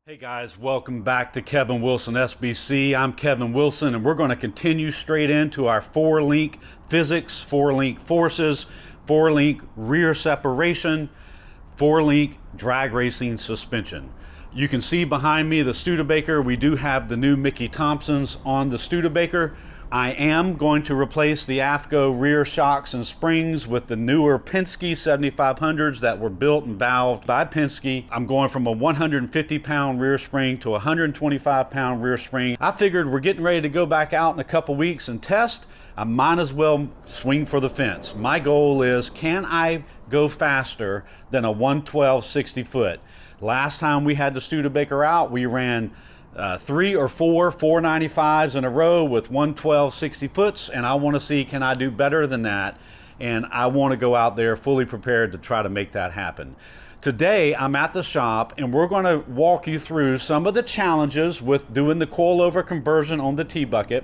Hey guys, welcome back to Kevin Wilson SBC. I'm Kevin Wilson, and we're going to continue straight into our 4-link physics, 4-link forces, 4-link rear separation, 4-link drag racing suspension. You can see behind me the Studebaker. We do have the new Mickey Thompsons on the Studebaker. I am going to replace the AFCO rear shocks and springs with the newer Penske 7500s that were built and valved by Penske. I'm going from a 150-pound rear spring to a 125-pound rear spring. I figured we're getting ready to go back out in a couple weeks and test. I might as well swing for the fence. My goal is, can I go faster than a 112 60 foot? Last time we had the Studebaker out, we ran 3 or 4 495s in a row with 112 60 foots, and I want to see, can I do better than that? And I want to go out there fully prepared to try to make that happen. Today I'm at the shop, and we're going to walk you through some of the challenges with doing the coilover conversion on the T-bucket.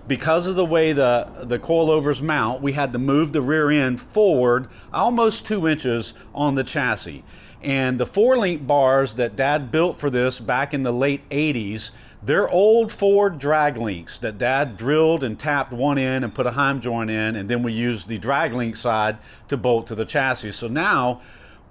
Because of the way the coilovers mount, we had to move the rear end forward almost 2 inches on the chassis. And the 4-link bars that Dad built for this back in the late 80s, they're old Ford drag links that Dad drilled and tapped one in and put a heim joint in, and then we used the drag link side to bolt to the chassis. So now,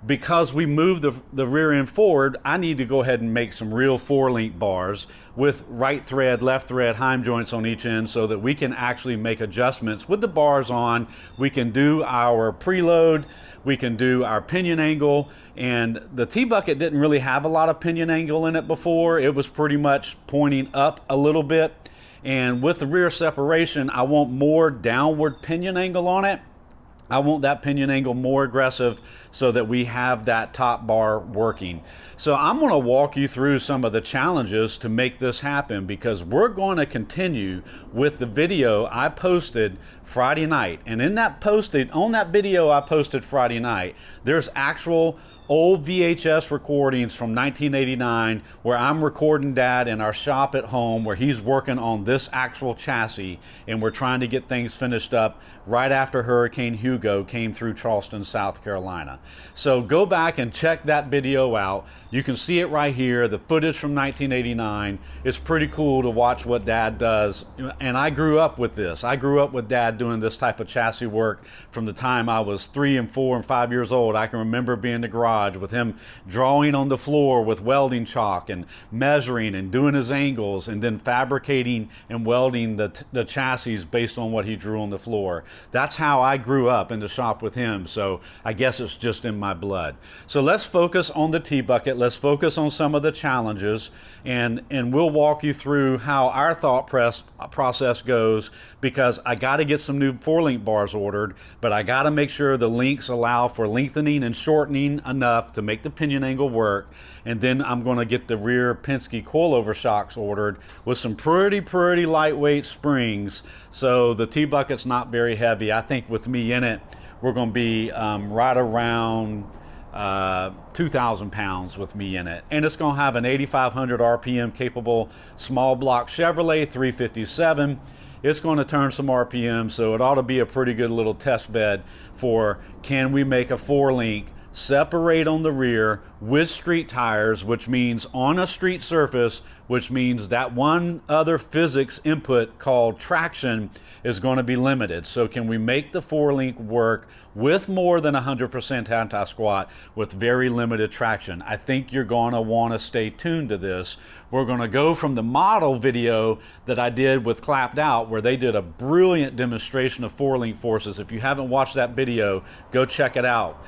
because we moved the rear end forward, I need to go ahead and make some real 4-link bars with right thread, left thread, heim joints on each end, so that we can actually make adjustments with the bars on. We can do our preload, we can do our pinion angle, and the T-bucket didn't really have a lot of pinion angle in it before. It was pretty much pointing up a little bit, and with the rear separation, I want more downward pinion angle on it. I want that pinion angle more aggressive so that we have that top bar working. So I'm going to walk you through some of the challenges to make this happen, because we're going to continue with the video I posted Friday night. And in that on that video I posted Friday night, there's actual old VHS recordings from 1989 where I'm recording Dad in our shop at home, where he's working on this actual chassis, and we're trying to get things finished up right after Hurricane Hugo came through Charleston, South Carolina. So go back and check that video out. You can see it right here, the footage from 1989. It's pretty cool to watch what Dad does. And I grew up with this. I grew up with Dad doing this type of chassis work from the time I was 3 and 4 and 5 years old. I can remember being in the garage with him drawing on the floor with welding chalk and measuring and doing his angles, and then fabricating and welding the chassis based on what he drew on the floor. That's how I grew up in the shop with him. So I guess it's just in my blood. So let's focus on the T-bucket. Let's focus on some of the challenges, and we'll walk you through how our thought process goes, because I got to get some new 4-link bars ordered, but I got to make sure the links allow for lengthening and shortening enough to make the pinion angle work. And then I'm going to get the rear Penske coilover shocks ordered with some pretty lightweight springs, so the T-bucket's not very heavy. I think with me in it, we're going to be right around 2,000 pounds with me in it. And it's going to have an 8,500 RPM capable small block Chevrolet 357. It's going to turn some RPM, so it ought to be a pretty good little test bed for, can we make a 4-link separate on the rear with street tires, which means on a street surface, which means that one other physics input called traction is going to be limited. So can we make the 4-link work with more than 100% anti-squat with very limited traction? I think you're going to want to stay tuned to this. We're going to go from the model video that I did with Clapped Out, where they did a brilliant demonstration of 4-link forces. If you haven't watched that video, go check it out.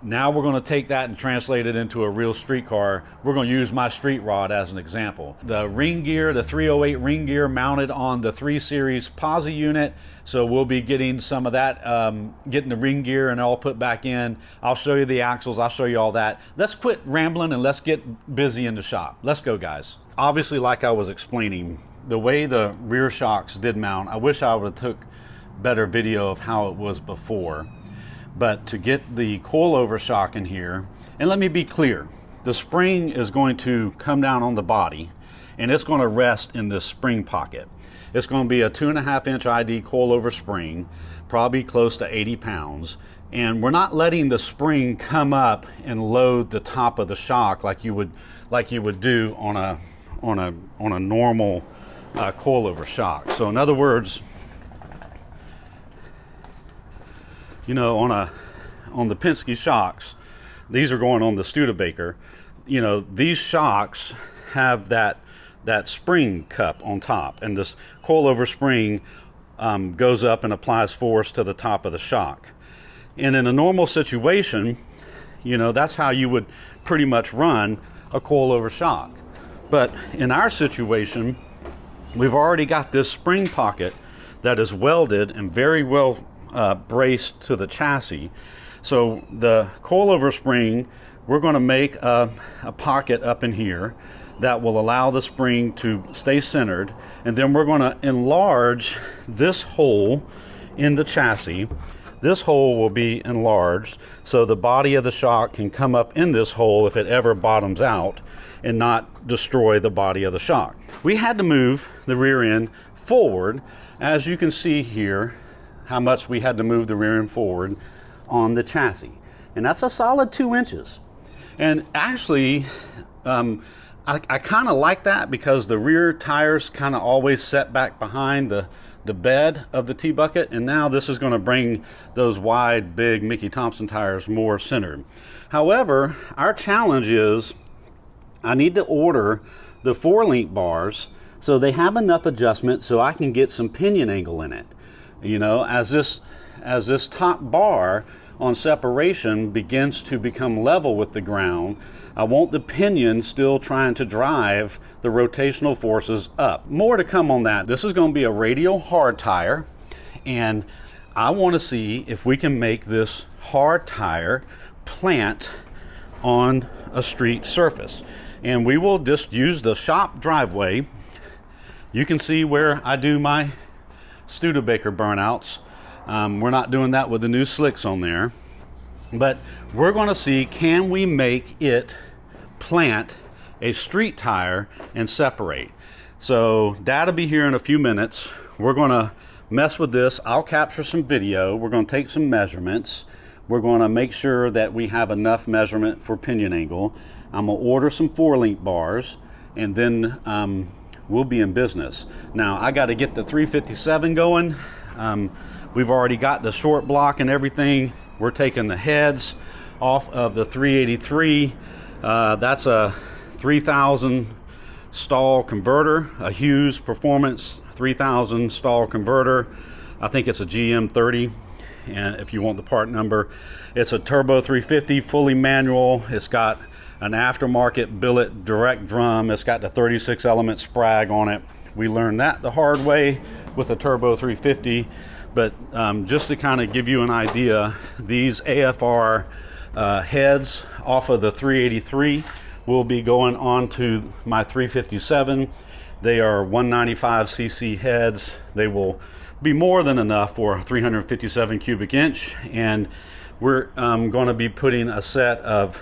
Now we're going to take that and translate it into a real street car. We're going to use my street rod as an example. The ring gear, the 308 ring gear, mounted on the 3 Series posi unit. So we'll be getting some of that, getting the ring gear and all put back in. I'll show you the axles. I'll show you all that. Let's quit rambling and let's get busy in the shop. Let's go, guys. Obviously, like I was explaining, the way the rear shocks did mount, I wish I would have took better video of how it was before. But to get the coilover shock in here, and let me be clear, the spring is going to come down on the body, and it's going to rest in this spring pocket. It's going to be a 2.5-inch ID coilover spring, probably close to 80 pounds, and we're not letting the spring come up and load the top of the shock like you would do on a normal coilover shock. So in other words, you know, on the Penske shocks, these are going on the Studebaker. You know, these shocks have that spring cup on top, and this coilover spring goes up and applies force to the top of the shock. And in a normal situation, you know, that's how you would pretty much run a coilover shock. But in our situation, we've already got this spring pocket that is welded and very well braced to the chassis. So the coilover spring, we're going to make a pocket up in here that will allow the spring to stay centered, and then we're going to enlarge this hole in the chassis. This hole will be enlarged so the body of the shock can come up in this hole if it ever bottoms out and not destroy the body of the shock. We had to move the rear end forward, as you can see here, how much we had to move the rear end forward on the chassis, and that's a solid 2 inches. And actually I kind of like that, because the rear tires kind of always set back behind the bed of the T-bucket, and now this is going to bring those wide, big Mickey Thompson tires more centered. However, our challenge is I need to order the 4-link bars so they have enough adjustment so I can get some pinion angle in it. You know, as this top bar on separation begins to become level with the ground, I want the pinion still trying to drive the rotational forces up. More to come on that. This is going to be a radial hard tire, and I want to see if we can make this hard tire plant on a street surface. And we will just use the shop driveway. You can see where I do my Studebaker burnouts. We're not doing that with the new slicks on there, but we're going to see, can we make it plant a street tire and separate. So that'll be here in a few minutes. We're going to mess with this. I'll capture some video. We're going to take some measurements. We're going to make sure that we have enough measurement for pinion angle. I'm going to order some 4-link bars, and then we'll be in business. Now I got to get the 357 going. We've already got the short block and everything. We're taking the heads off of the 383. That's a 3000 stall converter, a Hughes Performance 3000 stall converter. I think it's a GM30, and if you want the part number, it's a turbo 350, fully manual. It's got an aftermarket billet direct drum. It's got the 36 element sprag on it. We learned that the hard way with a turbo 350. But just to kind of give you an idea, these AFR heads off of the 383 will be going on to my 357. They are 195cc heads. They will be more than enough for 357 cubic inch, and we're going to be putting a set of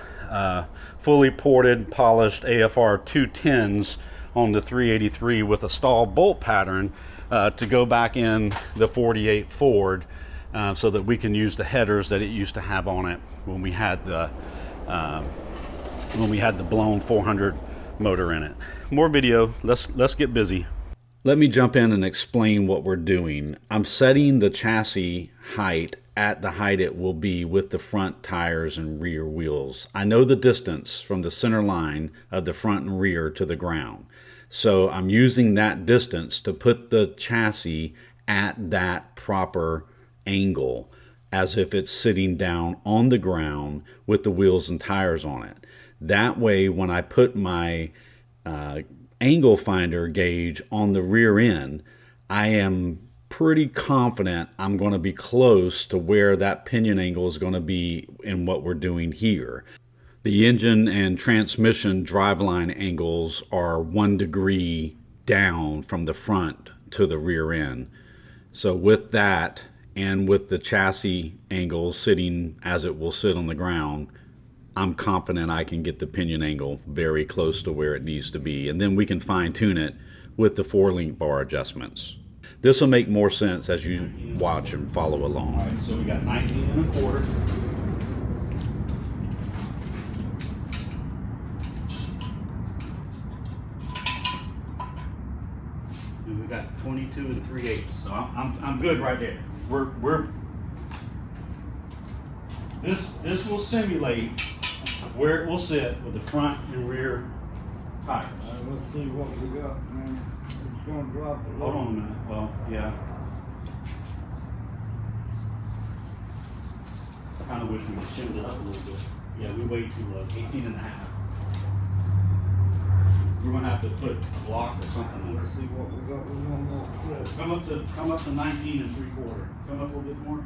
fully ported, polished AFR 210s on the 383 with a stall bolt pattern to go back in the 48 Ford, so that we can use the headers that it used to have on it when we had the blown 400 motor in it. More video. Let's get busy. Let me jump in and explain what we're doing. I'm setting the chassis height at the height it will be with the front tires and rear wheels. I know the distance from the center line of the front and rear to the ground. So I'm using that distance to put the chassis at that proper angle, as if it's sitting down on the ground with the wheels and tires on it. That way, when I put my angle finder gauge on the rear end, I am pretty confident I'm going to be close to where that pinion angle is going to be in what we're doing here. The engine and transmission driveline angles are 1 degree down from the front to the rear end. So with that, and with the chassis angle sitting as it will sit on the ground, I'm confident I can get the pinion angle very close to where it needs to be, and then we can fine tune it with the 4-link bar adjustments. This will make more sense as you watch and follow along. All right, so we got 19 1/4. And we got 22 3/8. So I'm good right there. This will simulate where it will sit with the front and rear tires. Let's see what we got, man. It's gonna drop a Hold lot. on a minute. Well, yeah. I kind of wish we could shimmed it up a little bit. Yeah, we way too low. 18 1/2. We're gonna have to put a block or something under. Let's see what we got. We want more clip. Come up to 19 3/4. Come up a little bit more.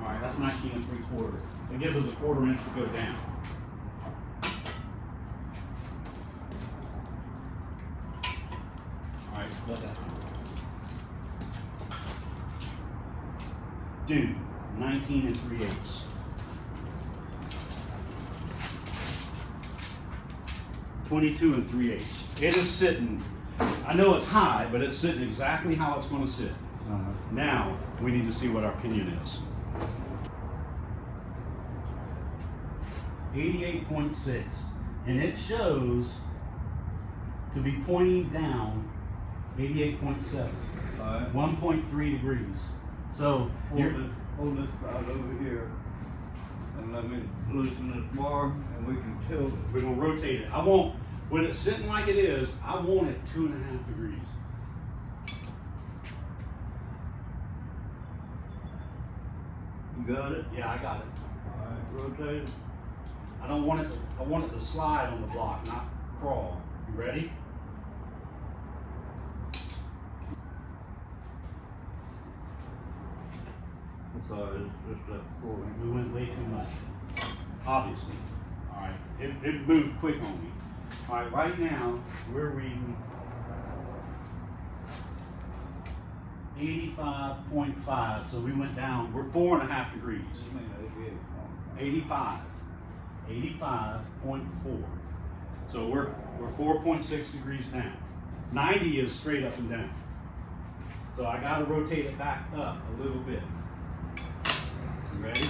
All right, that's 19 3/4. It gives us a 1/4 inch to go down. All right, let that do 19 3/8. $22 3/8. It is sitting. I know it's high, but it's sitting exactly how it's going to sit. Now we need to see what our pinion is. 88.6, and it shows to be pointing down 88.7, All right. 1.3 degrees. So Hold this side over here. And let me loosen this bar and we can tilt it. we're gonna rotate it. When it's sitting like it is, I want it 2.5 degrees. You got it? Yeah, I got it. All right, rotate it. I want it to slide on the block, not crawl. You ready? Sorry, it's just that pulling. We went way too much, obviously. All right, it moved quick on me. All right, right now we're reading 85.5, so we went down, we're 4.5 degrees. 85.4. So we're 4.6 degrees down. 90 is straight up and down. So I gotta rotate it back up a little bit. You ready?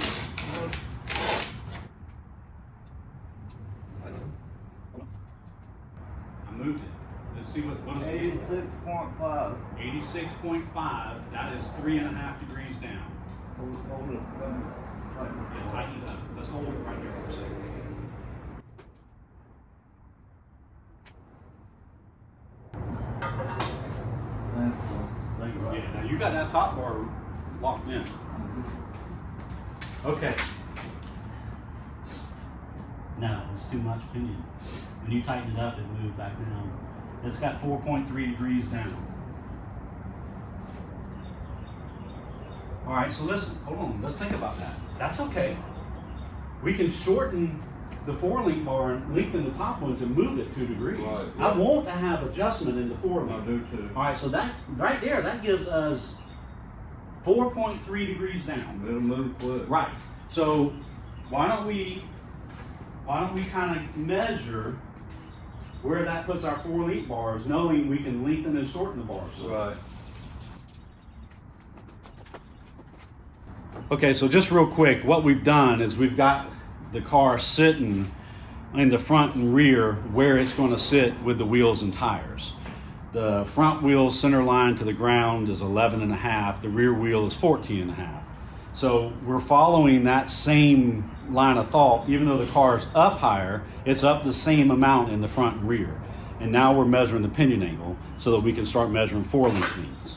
I moved it. Let's see what is it? 86.5. 86.5. That is 3.5 degrees down. Hold it. Yeah, tighten it up. Let's hold it right there for a second. Yeah, now you got that top bar locked in. Okay. No, it's too much pinion. When you tighten it up, it moves back down. It's got 4.3 degrees down. All right, so listen, hold on, let's think about that. That's okay. We can shorten the 4-link bar and lengthen the top one to move it 2 degrees. Right, I want to have adjustment in the 4-link. I do too. All right, so that right there, that gives us 4.3 degrees down. It'll move quick. Right. So why don't we kind of measure where that puts our 4-link bars, knowing we can lengthen and shorten the bars. Right. Okay, so just real quick, what we've done is we've got the car sitting in the front and rear where it's going to sit with the wheels and tires. The front wheel center line to the ground is 11.5. The rear wheel is 14.5. So we're following that same line of thought. Even though the car's up higher, it's up the same amount in the front and rear. And now we're measuring the pinion angle so that we can start measuring 4-link lengths.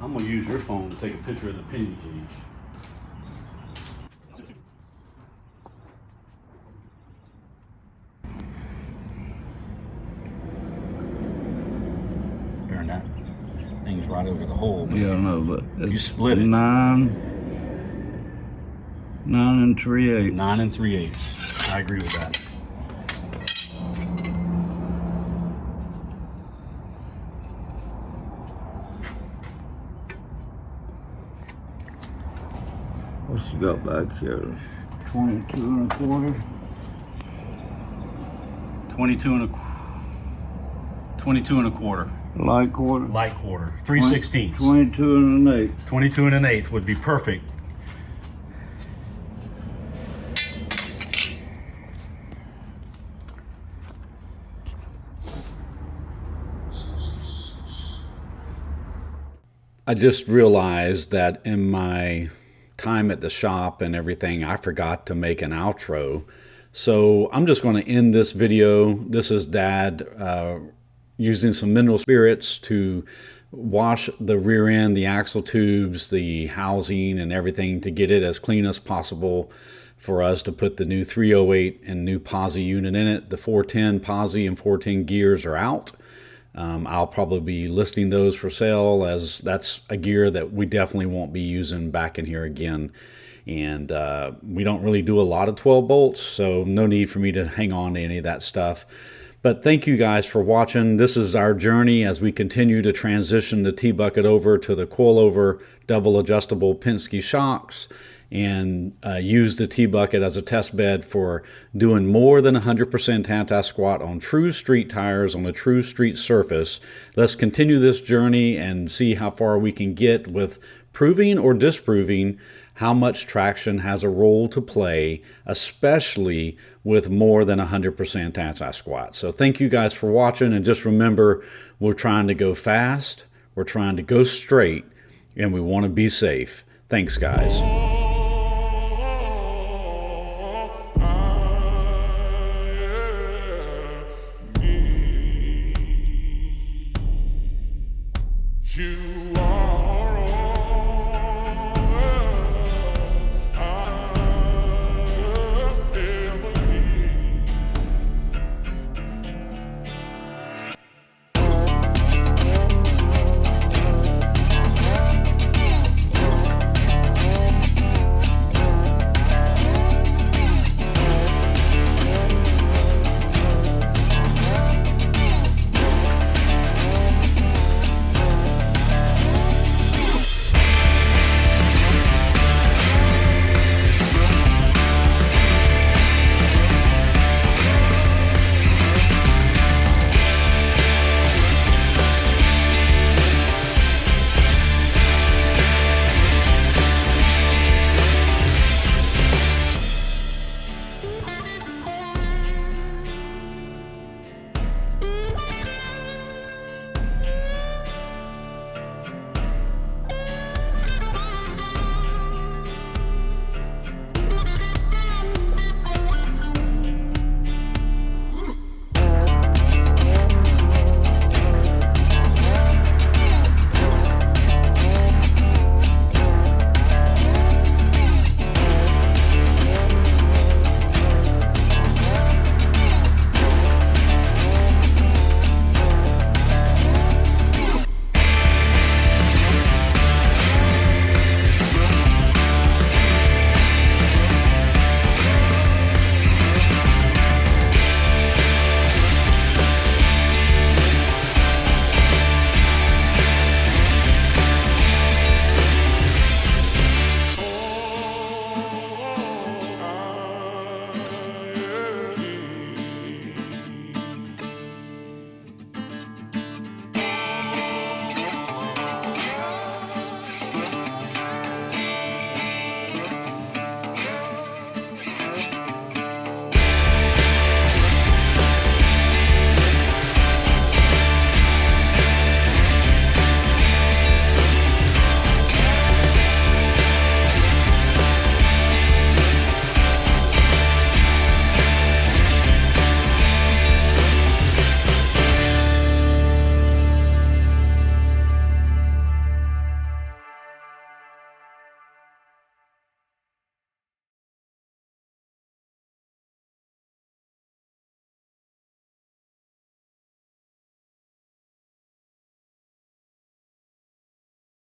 I'm going to use your phone to take a picture of the pinion cage. Darn, that thing's right over the hole. Yeah, I know, but it's You split it. 9 3/8. 9 3/8. I agree with that. What you got back here? 22 1/4. 22 and a quarter. Light quarter. Light quarter. 3/16. 22 and an eighth. 22 and an eighth would be perfect. I just realized that in my time at the shop and everything, I forgot to make an outro. So I'm just going to end this video. This is Dad using some mineral spirits to wash the rear end, the axle tubes, the housing and everything to get it as clean as possible for us to put the new 308 and new posi unit in it. The 410 posi and 410 gears are out. I'll probably be listing those for sale, as that's a gear that we definitely won't be using back in here again. And we don't really do a lot of 12 bolts, so no need for me to hang on to any of that stuff. But thank you guys for watching. This is our journey as we continue to transition the T-bucket over to the coilover double adjustable Penske shocks, and use the T-bucket as a test bed for doing more than 100% anti-squat on true street tires on a true street surface. Let's continue this journey and see how far we can get with proving or disproving how much traction has a role to play, especially with more than 100% anti-squat. So thank you guys for watching, and just remember, we're trying to go fast, we're trying to go straight, and we want to be safe. Thanks, guys.